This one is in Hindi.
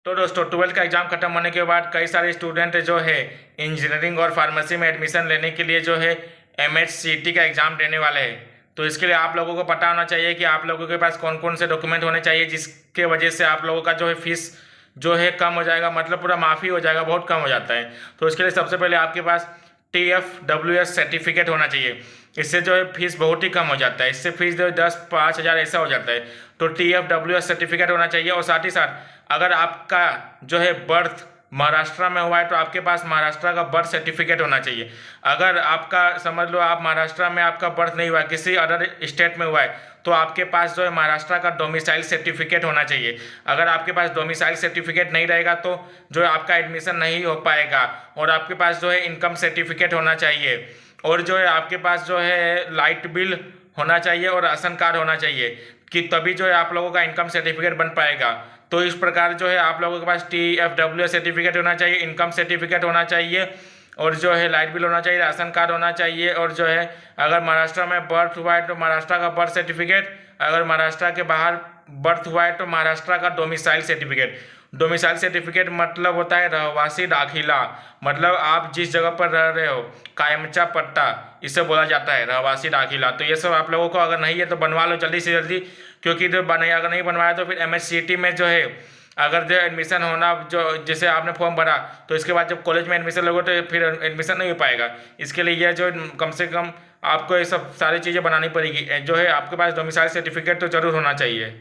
तो दोस्तों 12th का एग्ज़ाम खत्म होने के बाद कई सारे स्टूडेंट जो है इंजीनियरिंग और फार्मेसी में एडमिशन लेने के लिए जो है MHCET का एग्ज़ाम देने वाले हैं। तो इसके लिए आप लोगों को पता होना चाहिए कि आप लोगों के पास कौन कौन से डॉक्यूमेंट होने चाहिए, जिसके वजह से आप लोगों का जो है फीस जो है कम हो जाएगा, मतलब पूरा माफ़ी हो जाएगा, बहुत कम हो जाता है। तो इसके लिए सबसे पहले आपके पास TFWS सर्टिफिकेट होना चाहिए। इससे जो है फीस बहुत ही कम हो जाता है, इससे फीस जो है 10-5 हज़ार ऐसा हो जाता है। तो TFWS सर्टिफिकेट होना चाहिए। और साथ ही साथ अगर आपका जो है बर्थ महाराष्ट्र में हुआ है तो आपके पास महाराष्ट्र का बर्थ सर्टिफिकेट होना चाहिए। अगर आपका समझ लो आप महाराष्ट्र में आपका बर्थ नहीं हुआ है, किसी अदर स्टेट में हुआ है, तो आपके पास जो है महाराष्ट्र का डोमिसाइल सर्टिफिकेट होना चाहिए। अगर आपके पास डोमिसाइल सर्टिफिकेट नहीं रहेगा तो जो है आपका एडमिशन नहीं हो पाएगा। और आपके पास जो है इनकम सर्टिफिकेट होना चाहिए, और जो है आपके पास जो है लाइट बिल होना चाहिए और राशन कार्ड होना चाहिए, कि तभी जो है आप लोगों का इनकम सर्टिफिकेट बन पाएगा। तो इस प्रकार जो है आप लोगों के पास TFWS सर्टिफिकेट होना चाहिए, इनकम सर्टिफिकेट होना चाहिए, और जो है लाइट बिल होना चाहिए, राशन कार्ड होना चाहिए, और जो है अगर महाराष्ट्र में बर्थ हुआ है तो महाराष्ट्र का बर्थ सर्टिफिकेट, अगर महाराष्ट्र के बाहर बर्थ हुआ है तो महाराष्ट्र का डोमिसाइल सर्टिफिकेट। डोमिसाइल सर्टिफिकेट मतलब होता है रहवासी दाखिला, मतलब आप जिस जगह पर रह रहे हो, कायमचा पट्टा इसे बोला जाता है, रहवासी दाखिला। तो ये सब आप लोगों को अगर नहीं है तो बनवा लो जल्दी से जल्दी, क्योंकि जो अगर नहीं बनवाया तो फिर MHCET में जो है अगर जो एडमिशन होना, जो जैसे आपने फॉर्म भरा तो इसके बाद जब कॉलेज में एडमिशन लोगे तो फिर एडमिशन नहीं हो पाएगा। इसके लिए यह जो कम से कम आपको ये सब सारी चीज़ें बनानी पड़ेगी। जो है आपके पास डोमिसाइल सर्टिफिकेट तो जरूर होना चाहिए।